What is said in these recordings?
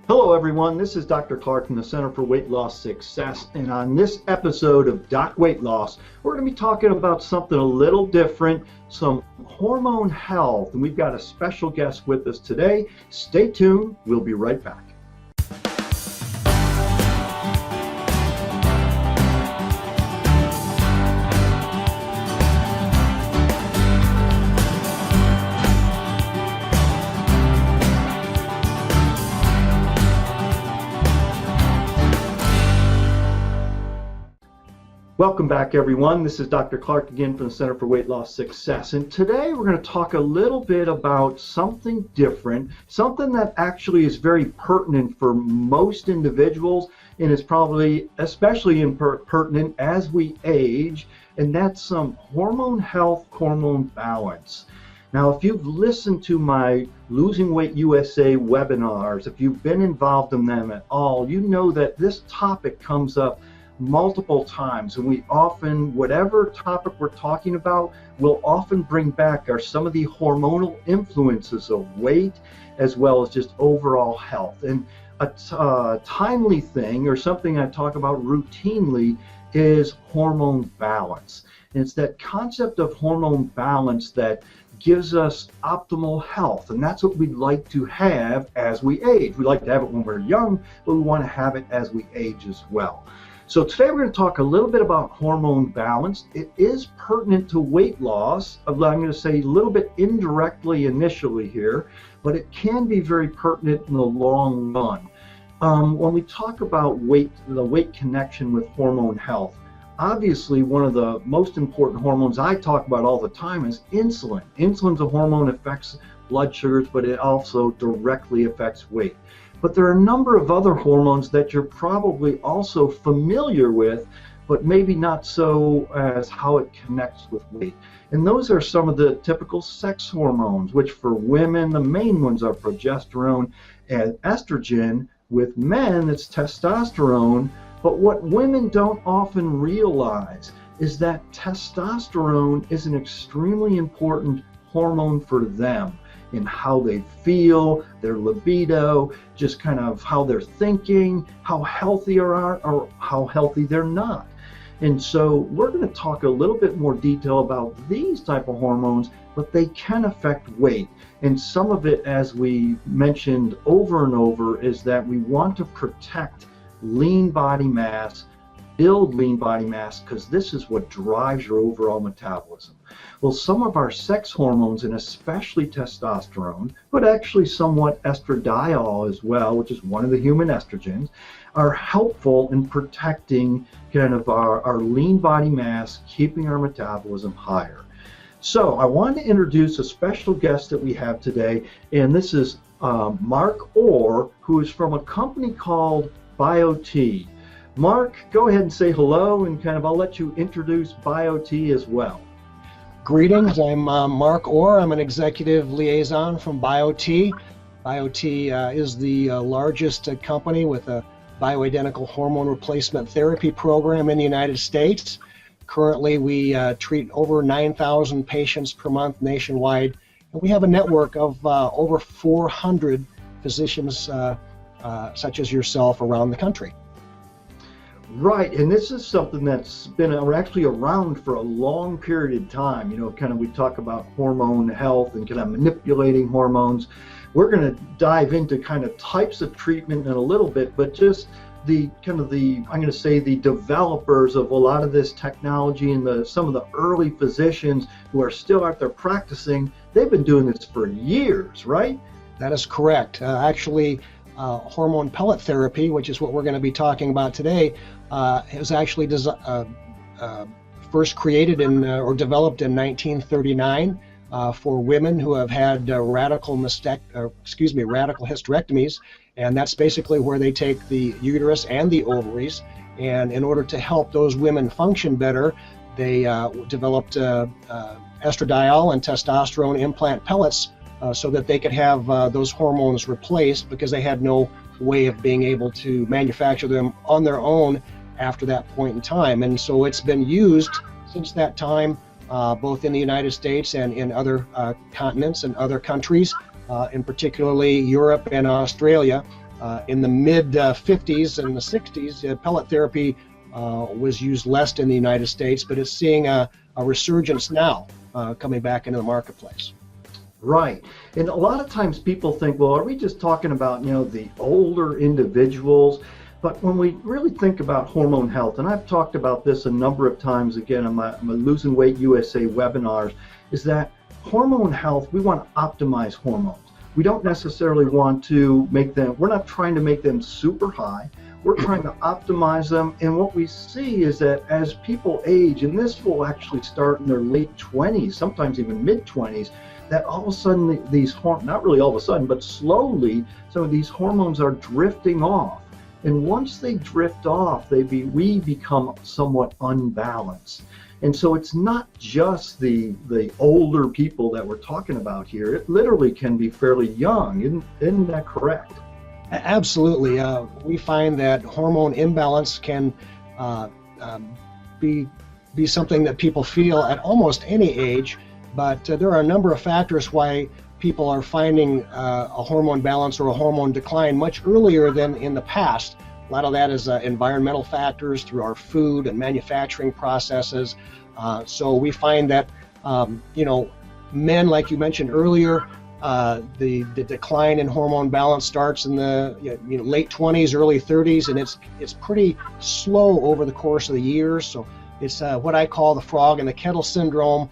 Hello everyone, this is Dr. Clark from the Center for Weight Loss Success, and on this episode of Doc Weight Loss, we're going to be talking about something a little different, some hormone health, and we've got a special guest with us today. Stay tuned, we'll be right back. Welcome back everyone, this is Dr. Clark again from the Center for Weight Loss Success, and today we're going to talk a little bit about something different, something that actually is very pertinent for most individuals and is probably especially pertinent as we age, and that's some hormone health, hormone balance. Now, if you've listened to my Losing Weight USA webinars, if you've been involved in them at all, you know that this topic comes up multiple times, and we often, whatever topic we're talking about, we'll often bring back are some of the hormonal influences of weight as well as just overall health. And a timely thing, or something I talk about routinely, is hormone balance. And it's that concept of hormone balance that gives us optimal health, and that's what we'd like to have as we age. We like to have it when we're young, but we want to have it as we age as well. So today we're going to talk a little bit about hormone balance. It is pertinent to weight loss. I'm going to say a little bit indirectly initially here, but it can be very pertinent in the long run. When we talk about weight, the weight connection with hormone health, obviously one of the most important hormones I talk about all the time is insulin. Insulin's a hormone that affects blood sugars, but it also directly affects weight. But there are a number of other hormones that you're probably also familiar with, but maybe not so as how it connects with weight. And those are some of the typical sex hormones, which for women, the main ones are progesterone and estrogen. With men, it's testosterone. But what women don't often realize is that testosterone is an extremely important hormone for them, in how they feel, their libido, just kind of how they're thinking, how healthy they are, or how healthy they're not. And so we're going to talk a little bit more detail about these type of hormones, but they can affect weight. And some of it, as we mentioned over and over, is that we want to protect lean body mass, build lean body mass, because this is what drives your overall metabolism. Well, some of our sex hormones, and especially testosterone, but actually somewhat estradiol as well, which is one of the human estrogens, are helpful in protecting kind of our lean body mass, keeping our metabolism higher. So I want to introduce a special guest that we have today, and this is Mark Orr, who is from a company called BioT. Mark, go ahead and say hello, and kind of I'll let you introduce BioT as well. Greetings, I'm Mark Orr. I'm an executive liaison from BioT. BioT is the largest company with a bioidentical hormone replacement therapy program in the United States. Currently, we treat over 9,000 patients per month nationwide, and we have a network of over 400 physicians such as yourself around the country. Right, and this is something that's been actually around for a long period of time. You know, kind of we talk about hormone health and kind of manipulating hormones. We're going to dive into kind of types of treatment in a little bit, but just the kind of I'm going to say the developers of a lot of this technology and some of the early physicians who are still out there practicing, they've been doing this for years, right? That is correct. Actually, hormone pellet therapy, which is what we're going to be talking about today, was actually first created or developed in 1939 for women who have had radical hysterectomies, and that's basically where they take the uterus and the ovaries, and in order to help those women function better, they developed estradiol and testosterone implant pellets so that they could have those hormones replaced, because they had no way of being able to manufacture them on their own after that point in time. And so it's been used since that time, both in the United States and in other continents and other countries, in particularly Europe and Australia. In the mid 50s and the 60s, pellet therapy was used less in the United States, but it's seeing a resurgence now coming back into the marketplace. Right. And a lot of times people think, well, are we just talking about, the older individuals? But when we really think about hormone health, and I've talked about this a number of times, again, on my Losing Weight USA webinars, is that hormone health, we want to optimize hormones. We don't necessarily want to make them, we're not trying to make them super high. We're trying to optimize them. And what we see is that as people age, and this will actually start in their late 20s, sometimes even mid 20s, that all of a sudden these not really all of a sudden, but slowly, some of these hormones are drifting off. And once they drift off, we become somewhat unbalanced. And so it's not just the older people that we're talking about here. It literally can be fairly young. Isn't that correct? Absolutely. We find that hormone imbalance can be something that people feel at almost any age, but there are a number of factors why people are finding a hormone balance or a hormone decline much earlier than in the past. A lot of that is environmental factors through our food and manufacturing processes. So we find that, men, like you mentioned earlier, the decline in hormone balance starts in the late 20s, early 30s, and it's pretty slow over the course of the years. So it's what I call the frog in the kettle syndrome.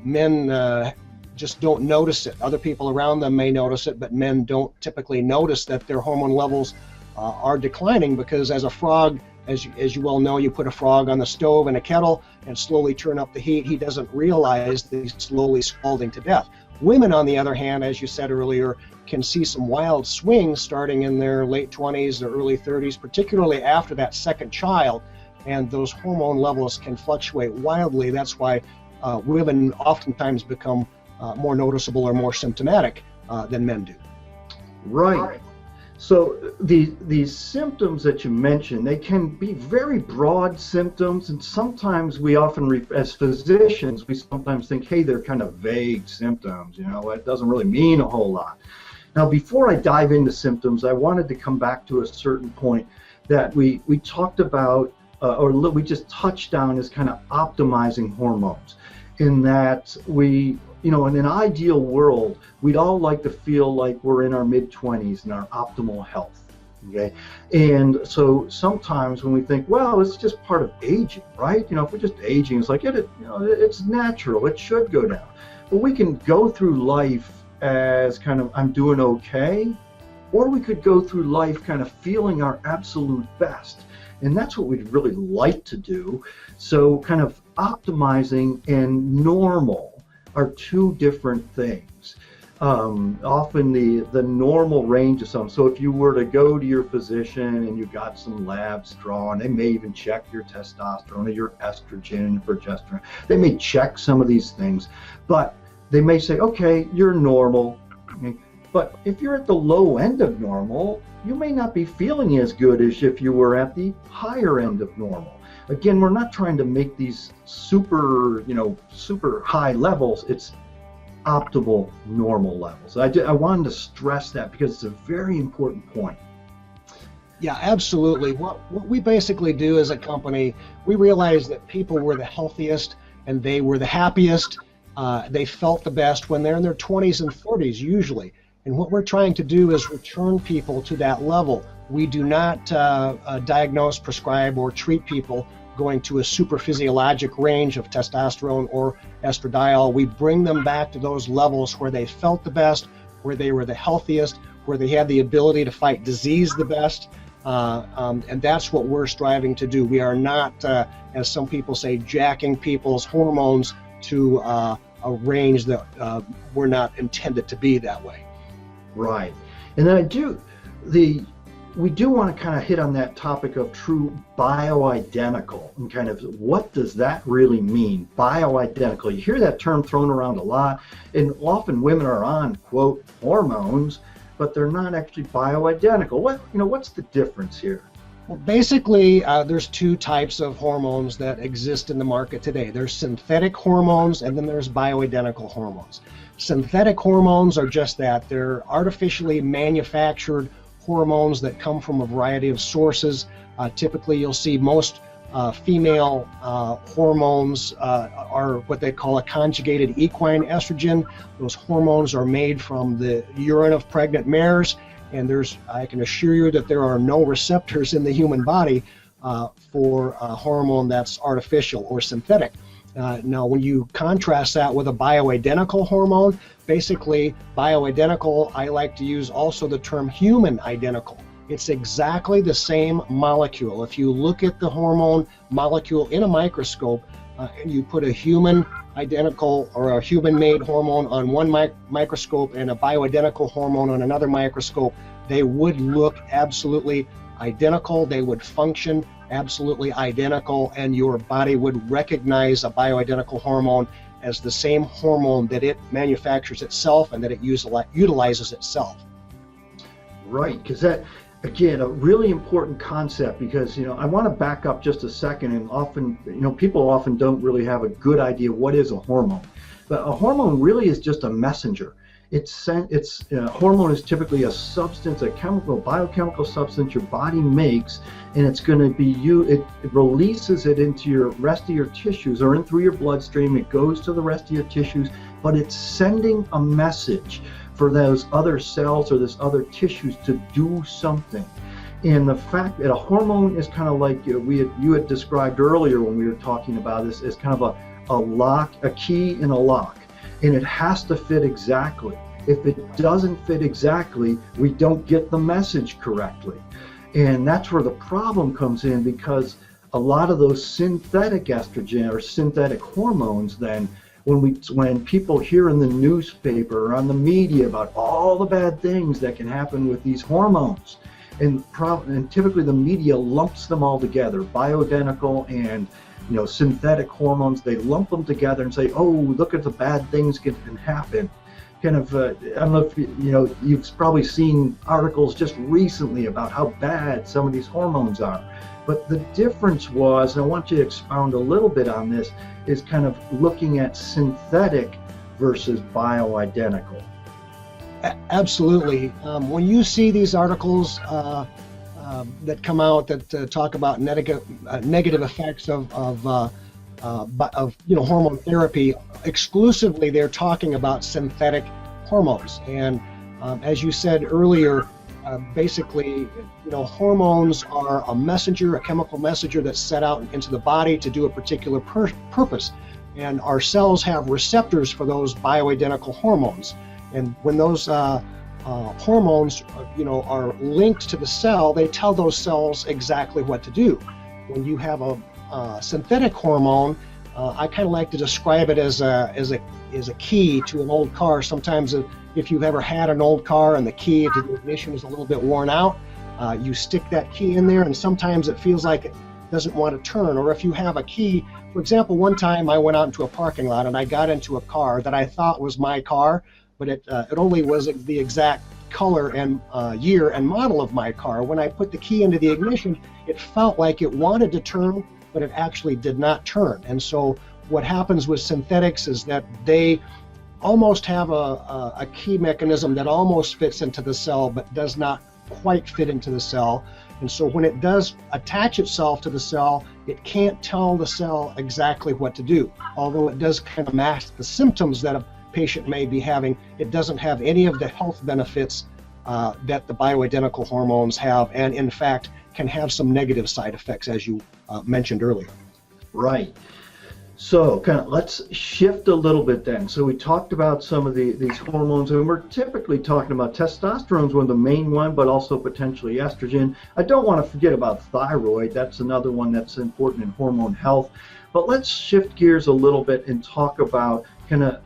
Men just don't notice it. Other people around them may notice it, but men don't typically notice that their hormone levels are declining, because as a frog, as you well know, you put a frog on the stove in a kettle and slowly turn up the heat. He doesn't realize that he's slowly scalding to death. Women, on the other hand, as you said earlier, can see some wild swings starting in their late 20s or early 30s, particularly after that second child, and those hormone levels can fluctuate wildly. That's why women oftentimes become more noticeable or more symptomatic than men do. Right. So these symptoms that you mentioned, they can be very broad symptoms, and sometimes we often, as physicians, we sometimes think, hey, they're kind of vague symptoms, it doesn't really mean a whole lot. Now, before I dive into symptoms, I wanted to come back to a certain point that we talked about, or we just touched on, is kind of optimizing hormones, in that in an ideal world, we'd all like to feel like we're in our mid-20s and our optimal health, okay? And so sometimes when we think, well, it's just part of aging, right? If we're just aging, it's like, it's natural, it should go down. But we can go through life as kind of, I'm doing okay, or we could go through life kind of feeling our absolute best. And that's what we'd really like to do. So kind of optimizing and normal are two different things. Often the normal range of some. So if you were to go to your physician and you got some labs drawn, they may even check your testosterone or your estrogen and progesterone. They may check some of these things, but they may say, okay, you're normal. Okay? But if you're at the low end of normal, you may not be feeling as good as if you were at the higher end of normal. Again, we're not trying to make these super high levels. It's optimal normal levels. I wanted to stress that because it's a very important point. Yeah, absolutely. What we basically do as a company, we realized that people were the healthiest and they were the happiest. They felt the best when they're in their 20s and 30s usually. And what we're trying to do is return people to that level. We do not diagnose, prescribe, or treat people going to a super physiologic range of testosterone or estradiol. We bring them back to those levels where they felt the best, where they were the healthiest, where they had the ability to fight disease the best. And that's what we're striving to do. We are not, as some people say, jacking people's hormones to a range that we're not intended to be that way. Right. And then we do want to kind of hit on that topic of true bioidentical and kind of what does that really mean, bioidentical. You hear that term thrown around a lot, and often women are on, quote, hormones, but they're not actually bioidentical. What's the difference here? Well, basically, there's two types of hormones that exist in the market today. There's synthetic hormones, and then there's bioidentical hormones. Synthetic hormones are just that. They're artificially manufactured hormones that come from a variety of sources. Typically, you'll see most female hormones are what they call a conjugated equine estrogen. Those hormones are made from the urine of pregnant mares, and I can assure you that there are no receptors in the human body for a hormone that's artificial or synthetic. Now, when you contrast that with a bioidentical hormone, basically bioidentical, I like to use also the term human identical. It's exactly the same molecule. If you look at the hormone molecule in a microscope and you put a human identical or a human-made hormone on one microscope and a bioidentical hormone on another microscope, they would look absolutely identical. They would function absolutely identical, and your body would recognize a bioidentical hormone as the same hormone that it manufactures itself and that it utilizes itself. Right, because that, again, a really important concept, because, I want to back up just a second, and often, people often don't really have a good idea what is a hormone. But a hormone really is just a messenger. Hormone is typically a substance, a biochemical substance your body makes, and it's going to be it releases it into your rest of your tissues or in through your bloodstream. It goes to the rest of your tissues, but it's sending a message for those other cells or those other tissues to do something. And the fact that a hormone is kind of like you had described earlier when we were talking about this, is kind of a key in a lock. And it has to fit exactly. If it doesn't fit exactly, we don't get the message correctly. And that's where the problem comes in, because a lot of those synthetic estrogen or synthetic hormones, then when people hear in the newspaper or on the media about all the bad things that can happen with these hormones, and typically the media lumps them all together, bioidentical and synthetic hormones, they lump them together and say, oh, look at the bad things that can happen. I don't know if you've probably seen articles just recently about how bad some of these hormones are. But the difference was, and I want you to expound a little bit on this, is kind of looking at synthetic versus bioidentical. Absolutely. When you see these articles that come out that talk about negative effects of hormone therapy, exclusively they're talking about synthetic hormones. And as you said earlier, basically, hormones are a chemical messenger that's set out into the body to do a particular purpose. And our cells have receptors for those bioidentical hormones. And when those hormones, are linked to the cell, they tell those cells exactly what to do. When you have a synthetic hormone, I kind of like to describe it as a key to an old car. Sometimes if you've ever had an old car and the key to the ignition is a little bit worn out, you stick that key in there, and sometimes it feels like it doesn't want to turn. Or if you have a key, for example, one time I went out into a parking lot and I got into a car that I thought was my car, but it only was the exact color and year and model of my car. When I put the key into the ignition, it felt like it wanted to turn, but it actually did not turn. And so what happens with synthetics is that they almost have a key mechanism that almost fits into the cell, but does not quite fit into the cell. And so when it does attach itself to the cell, it can't tell the cell exactly what to do. Although it does kind of mask the symptoms that a patient may be having, it doesn't have any of the health benefits that the bioidentical hormones have, and in fact can have some negative side effects, as you mentioned earlier. Right. So let's shift a little bit then. So we talked about some of these hormones, and we're typically talking about testosterone is one of the main one, but also potentially estrogen. I don't want to forget about thyroid. That's another one that's important in hormone health. But let's shift gears a little bit and talk about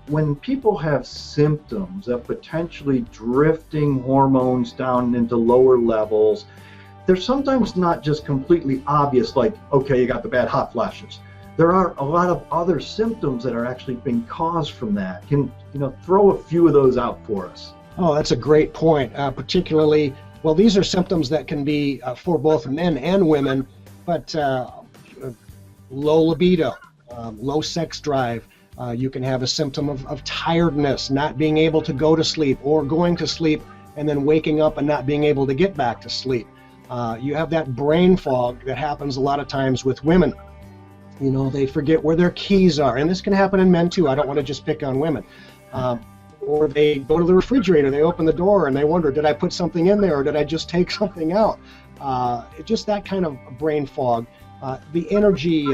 when people have symptoms of potentially drifting hormones down into lower levels, they're sometimes not just completely obvious, like, okay, you got the bad hot flashes. There are a lot of other symptoms that are actually being caused from that. Can throw a few of those out for us? Oh, that's a great point. Particularly, well, these are symptoms that can be for both men and women, but low libido, low sex drive. You can have a symptom of tiredness, not being able to go to sleep, or going to sleep and then waking up and not being able to get back to sleep. You have that brain fog that happens a lot of times with women. You know, they forget where their keys are, and this can happen in men too. I don't want to just pick on women. Or they go to the refrigerator, they open the door, and they wonder, did I put something in there, or did I just take something out? Just that kind of brain fog. The energy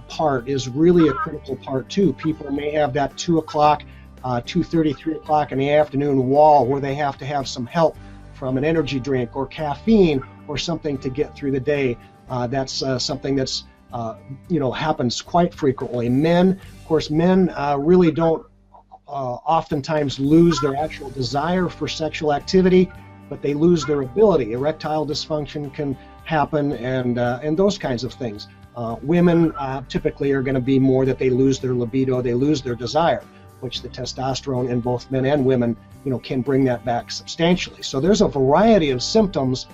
part is really a critical part too. People may have that 2 o'clock, 2:30, 3 o'clock in the afternoon wall where they have to have some help from an energy drink or caffeine or something to get through the day. That's something that's happens quite frequently. Men, of course, men really don't oftentimes lose their actual desire for sexual activity, but they lose their ability. Erectile dysfunction can happen, and those kinds of things. Women typically are going to be more that they lose their libido, they lose their desire, which the testosterone in both men and women, can bring that back substantially. So there's a variety of symptoms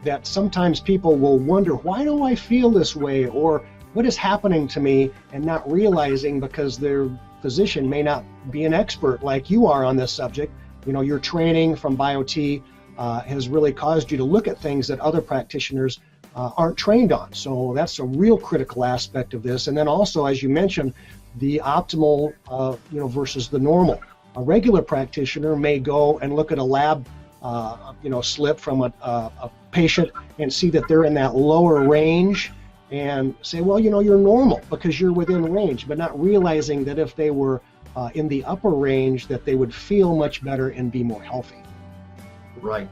that sometimes people will wonder, why do I feel this way, or what is happening to me, and not realizing because their physician may not be an expert like you are on this subject. Your training from BioT has really caused you to look at things that other practitioners aren't trained on. So that's a real critical aspect of this. And then also, as you mentioned, the optimal versus the normal. A regular practitioner may go and look at a lab slip from a patient and see that they're in that lower range and say, well, you're normal because you're within range, but not realizing that if they were in the upper range, that they would feel much better and be more healthy. Right.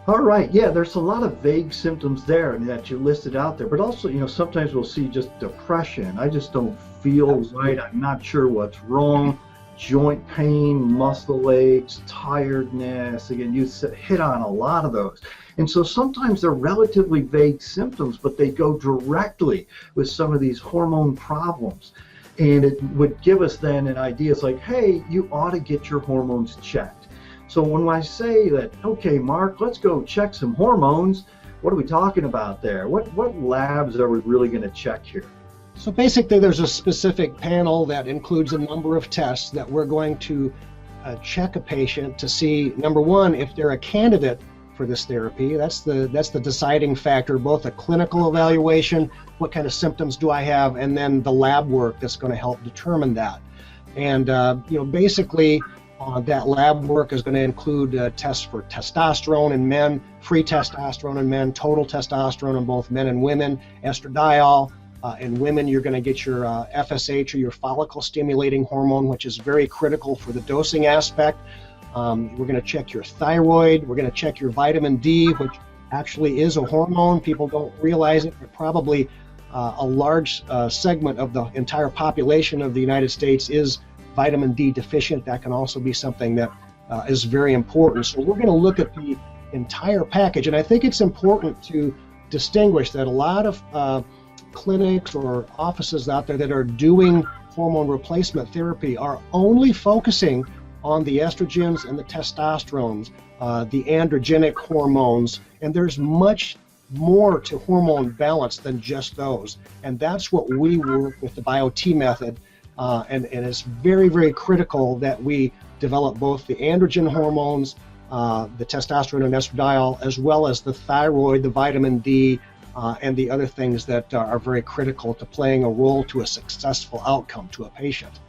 All right. Yeah, there's a lot of vague symptoms there that you listed out there, but also, sometimes we'll see just depression. I just don't feel right. I'm not sure what's wrong. Joint pain, muscle aches, tiredness. Again, you hit on a lot of those. And so sometimes they're relatively vague symptoms, but they go directly with some of these hormone problems. And it would give us then an idea. It's like, hey, you ought to get your hormones checked. So when I say that, okay, Mark, let's go check some hormones, what are we talking about there? What labs are we really going to check here? So basically, there's a specific panel that includes a number of tests that we're going to check a patient to see, number one, if they're a candidate for this therapy. That's the deciding factor, both a clinical evaluation, what kind of symptoms do I have, and then the lab work that's going to help determine that. And basically, that lab work is going to include tests for testosterone in men, free testosterone in men, total testosterone in both men and women, estradiol. In women, you're going to get your FSH, or your follicle stimulating hormone, which is very critical for the dosing aspect. We're going to check your thyroid. We're going to check your vitamin D, which actually is a hormone. People don't realize it, but probably a large segment of the entire population of the United States is vitamin D deficient. That can also be something that is very important. So we're going to look at the entire package. And I think it's important to distinguish that a lot of clinics or offices out there that are doing hormone replacement therapy are only focusing on the estrogens and the testosterones, the androgenic hormones, and there's much more to hormone balance than just those. And that's what we work with the BioT method, and it's very, very critical that we develop both the androgen hormones, the testosterone and estradiol, as well as the thyroid, the vitamin D, and the other things that are very critical to playing a role to a successful outcome to a patient.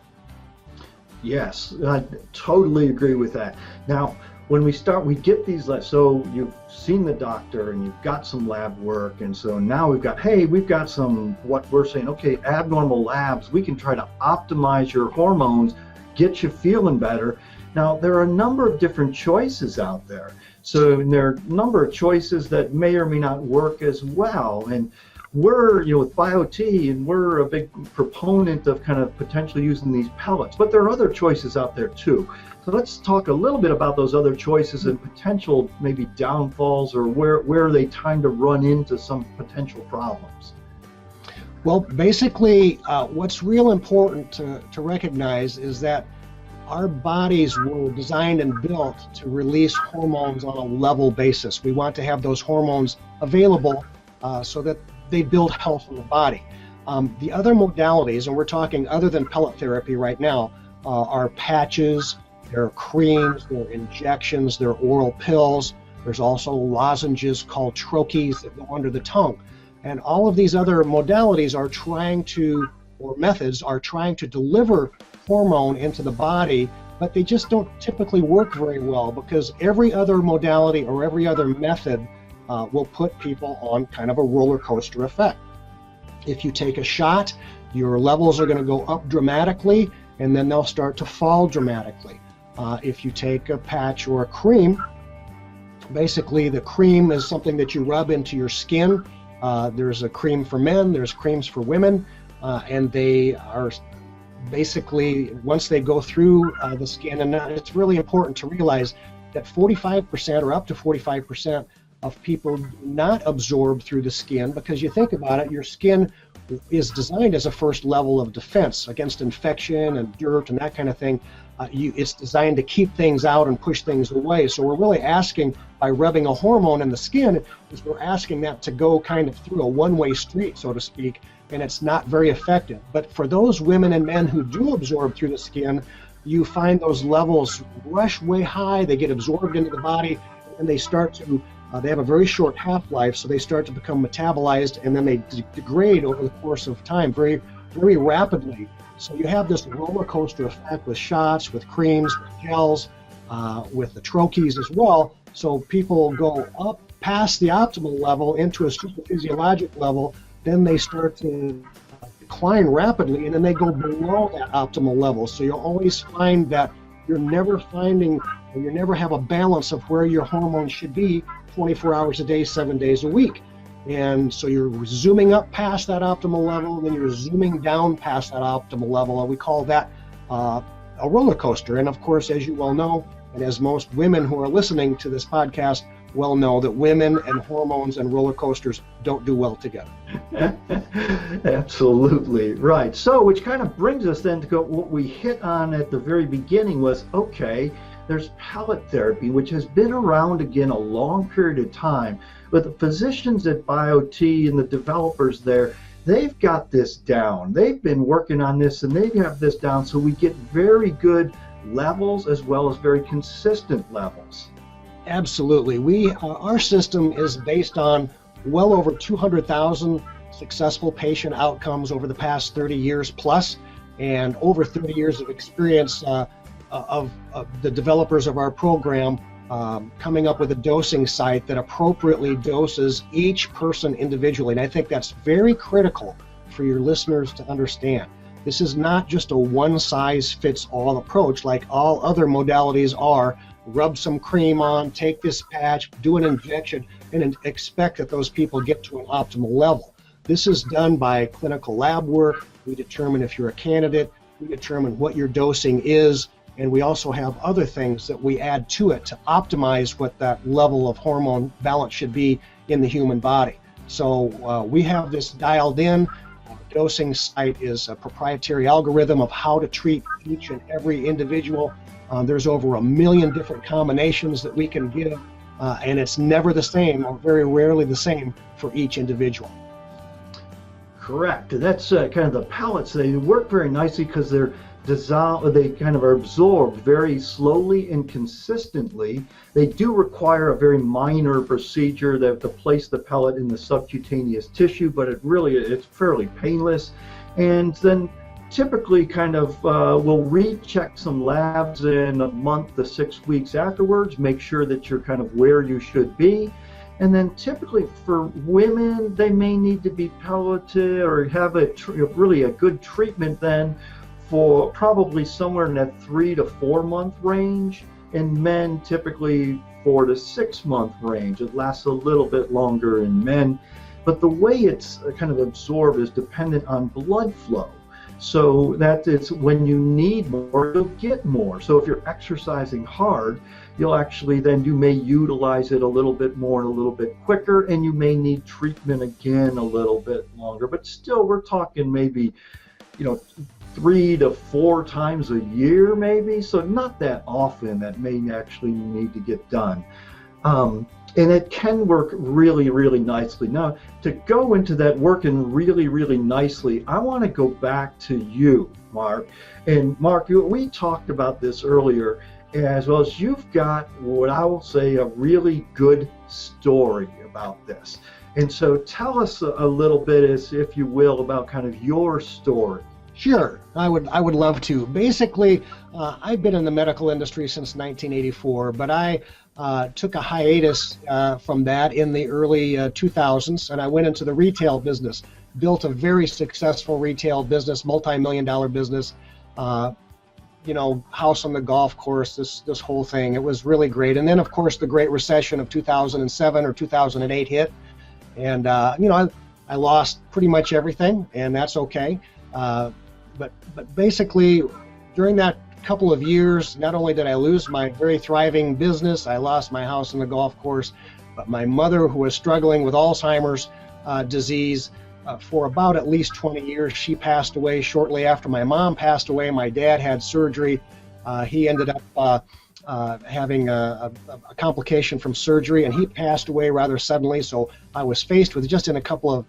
Yes, I totally agree with that. Now, when we get these, so you've seen the doctor and you've got some lab work, and so now we've got some, what we're saying, okay, abnormal labs, we can try to optimize your hormones, get you feeling better. Now, there are a number of different choices out there. So there are a number of choices that may or may not work as well. And we're, with BioT, and we're a big proponent of kind of potentially using these pellets, but there are other choices out there too. So let's talk a little bit about those other choices and potential maybe downfalls, or where they tend to run into some potential problems. Well, basically, what's real important to recognize is that our bodies were designed and built to release hormones on a level basis. We want to have those hormones available so that they build health in the body. The other modalities, and we're talking other than pellet therapy right now, are patches, There are creams, there are injections, there are oral pills. There's also lozenges called troches that go under the tongue. And all of these other modalities are trying to, or methods are trying to deliver hormone into the body, but they just don't typically work very well because every other modality or every other method will put people on kind of a roller coaster effect. If you take a shot, your levels are going to go up dramatically, and then they'll start to fall dramatically. If you take a patch or a cream, basically the cream is something that you rub into your skin. There's a cream for men, there's creams for women, and they are basically, once they go through the skin, and it's really important to realize that 45% or up to 45% of people do not absorb through the skin, because you think about it, your skin is designed as a first level of defense against infection and dirt and that kind of thing. It's designed to keep things out and push things away. So we're really asking, by rubbing a hormone in the skin, is we're asking that to go kind of through a one-way street, so to speak, and it's not very effective. But for those women and men who do absorb through the skin, you find those levels rush way high, they get absorbed into the body, and they start to they have a very short half-life, so they start to become metabolized, and then they degrade over the course of time very, very rapidly. So you have this roller coaster effect with shots, with creams, with gels, with the troches as well. So people go up past the optimal level into a super physiologic level, then they start to decline rapidly, and then they go below that optimal level. So you'll always find that you're never finding, or you never have a balance of where your hormones should be 24 hours a day, 7 days a week. And so you're zooming up past that optimal level, and then you're zooming down past that optimal level, and we call that a roller coaster. And of course, as you well know, and as most women who are listening to this podcast well know, that women and hormones and roller coasters don't do well together. Absolutely right. So which kind of brings us then to go, what we hit on at the very beginning was, okay, there's pellet therapy, which has been around again a long period of time, but the physicians at BioT and the developers there, they've got this down. They've been working on this, and they have this down, so we get very good levels as well as very consistent levels. Absolutely. Our system is based on well over 200,000 successful patient outcomes over the past 30 years plus, and over 30 years of experience of the developers of our program coming up with a dosing site that appropriately doses each person individually. And I think that's very critical for your listeners to understand. This is not just a one-size-fits-all approach like all other modalities are. Rub some cream on, take this patch, do an injection, and expect that those people get to an optimal level. This is done by clinical lab work. We determine if you're a candidate, we determine what your dosing is, and we also have other things that we add to it to optimize what that level of hormone balance should be in the human body. So we have this dialed in. Our dosing site is a proprietary algorithm of how to treat each and every individual. There's over 1 million different combinations that we can give, and it's never the same, or very rarely the same, for each individual. Correct. That's kind of the pellets. They work very nicely because they're dissolved, they kind of are absorbed very slowly and consistently. They do require a very minor procedure to place the pellet in the subcutaneous tissue, but it's fairly painless. And then typically kind of we'll recheck some labs in a month to 6 weeks afterwards, make sure that you're kind of where you should be. And then typically for women, they may need to be pelleted or have really a good treatment then for probably somewhere in that 3 to 4 month range. And men typically 4 to 6 month range. It lasts a little bit longer in men. But the way it's kind of absorbed is dependent on blood flow. So that it's when you need more, you'll get more. So if you're exercising hard, you'll actually then you may utilize it a little bit more and a little bit quicker, and you may need treatment again a little bit longer. But still, we're talking maybe, 3 to 4 times a year, maybe. So not that often that may actually need to get done. And it can work really, really nicely. Now, to go into that working really, really nicely, I want to go back to you, Mark. And Mark, we talked about this earlier, as well as you've got what I will say a really good story about this. And so tell us a little bit, as if you will, about kind of your story. Sure, I would love to. Basically, I've been in the medical industry since 1984, but I took a hiatus from that in the early 2000s, and I went into the retail business, built a very successful retail business, multi-million-dollar business, house on the golf course, this whole thing. It was really great. And then, of course, the Great Recession of 2007 or 2008 hit, and I lost pretty much everything, and that's okay. But basically, during that couple of years, not only did I lose my very thriving business, I lost my house on the golf course, but my mother, who was struggling with Alzheimer's disease for about at least 20 years, she passed away shortly after my mom passed away. My dad had surgery. He ended up having a complication from surgery, and he passed away rather suddenly. So I was faced with, just in a couple of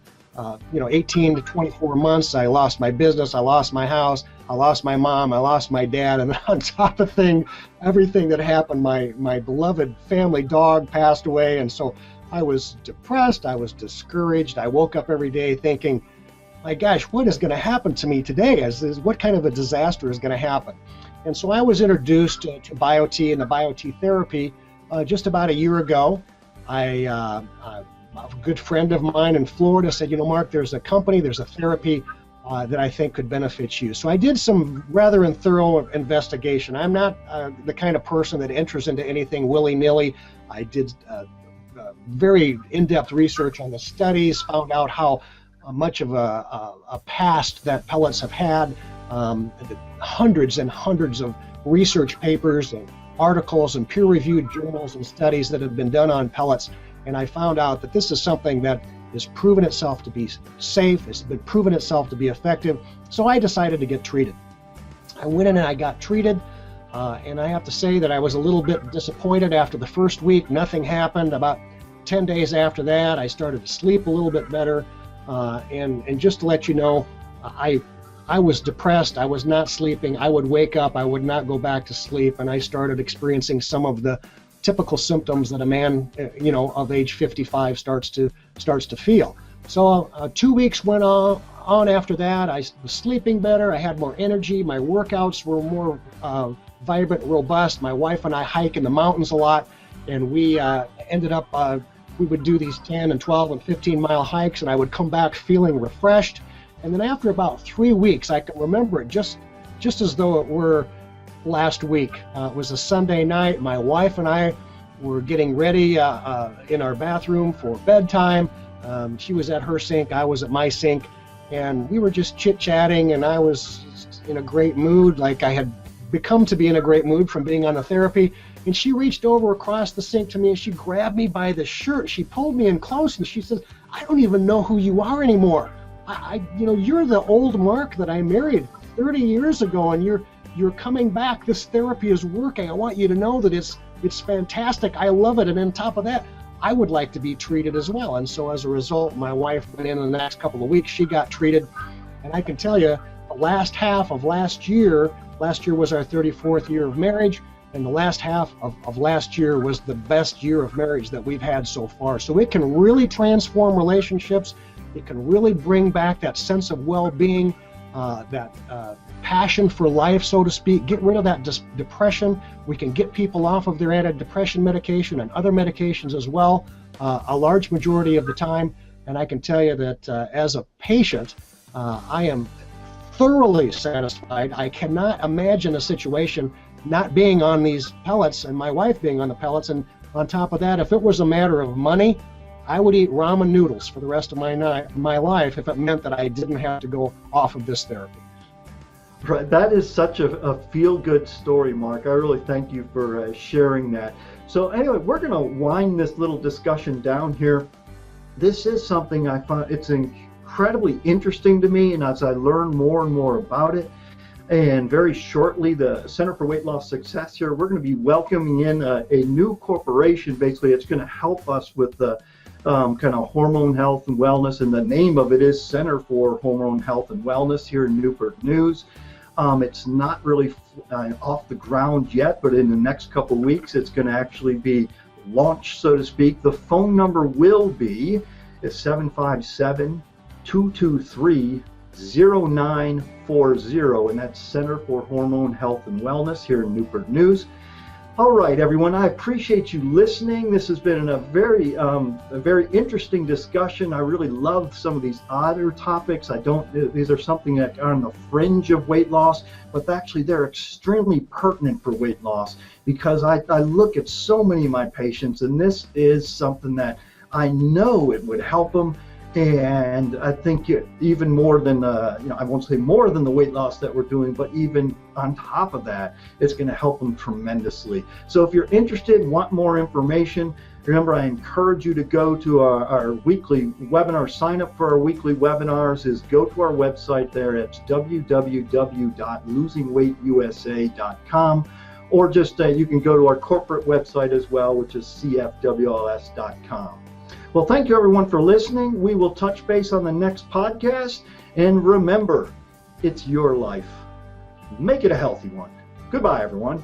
18 to 24 months, I lost my business, I lost my house, I lost my mom, I lost my dad, and on top of everything that happened, my beloved family dog passed away, and so I was depressed, I was discouraged. I woke up every day thinking, my gosh, what is going to happen to me today? What kind of a disaster is going to happen? And so I was introduced to BioT and the BioT therapy just about a year ago. A good friend of mine in Florida said, Mark, there's a company, there's a therapy that I think could benefit you. So I did some rather thorough investigation. I'm not the kind of person that enters into anything willy-nilly. I did very in-depth research on the studies, found out how much of a past that pellets have had, hundreds and hundreds of research papers and articles and peer-reviewed journals and studies that have been done on pellets. And I found out that this is something that has proven itself to be safe, it's been proven itself to be effective, so I decided to get treated. I went in and I got treated, and I have to say that I was a little bit disappointed after the first week. Nothing happened. About 10 days after that, I started to sleep a little bit better, and just to let you know, I was depressed, I was not sleeping, I would wake up, I would not go back to sleep, and I started experiencing some of the typical symptoms that a man, of age 55 starts to feel. So 2 weeks went on after that. I was sleeping better. I had more energy. My workouts were more vibrant, robust. My wife and I hike in the mountains a lot, and we ended up, we would do these 10 and 12 and 15-mile hikes, and I would come back feeling refreshed. And then after about 3 weeks, I can remember it just as though it were last week. It was a Sunday night. My wife and I were getting ready in our bathroom for bedtime. She was at her sink, I was at my sink, and we were just chit-chatting, and I was in a great mood, like I had become to be in a great mood from being on the therapy. And she reached over across the sink to me, and she grabbed me by the shirt. She pulled me in close, and she says, I don't even know who you are anymore. You're the old Mark that I married 30 years ago, and you're coming back. This therapy is working. I want you to know that it's fantastic. I love it. And on top of that, I would like to be treated as well. And so as a result, my wife went in the next couple of weeks. She got treated. And I can tell you, the last half of last year was our 34th year of marriage. And the last half of last year was the best year of marriage that we've had so far. So it can really transform relationships. It can really bring back that sense of well-being, that passion for life, so to speak, get rid of that depression. We can get people off of their antidepressant medication and other medications as well, a large majority of the time. And I can tell you that as a patient, I am thoroughly satisfied. I cannot imagine a situation not being on these pellets and my wife being on the pellets. And on top of that, if it was a matter of money, I would eat ramen noodles for the rest of my life if it meant that I didn't have to go off of this therapy. Right. That is such a feel-good story, Mark. I really thank you for sharing that. So anyway, we're going to wind this little discussion down here. This is something I find it's incredibly interesting to me, and as I learn more and more about it, and very shortly, the Center for Weight Loss Success here, we're going to be welcoming in a new corporation. Basically, it's going to help us with the kind of hormone health and wellness, and the name of it is Center for Hormone Health and Wellness here in Newport News. It's not really off the ground yet, but in the next couple weeks, it's going to actually be launched, so to speak. The phone number will be 757-223-0940, and that's Center for Hormone Health and Wellness here in Newport News. All right, everyone, I appreciate you listening. This has been a very interesting discussion. I really love some of these other topics. These are something that are on the fringe of weight loss, but actually they're extremely pertinent for weight loss, because I look at so many of my patients, and this is something that I know it would help them. And I think even more than, I won't say more than the weight loss that we're doing, but even on top of that, it's going to help them tremendously. So if you're interested, want more information, remember, I encourage you to go to our weekly webinar. Sign up for our weekly webinars. Go to our website there. It's www.losingweightusa.com. Or just you can go to our corporate website as well, which is cfwls.com. Well, thank you, everyone, for listening. We will touch base on the next podcast. And remember, it's your life. Make it a healthy one. Goodbye, everyone.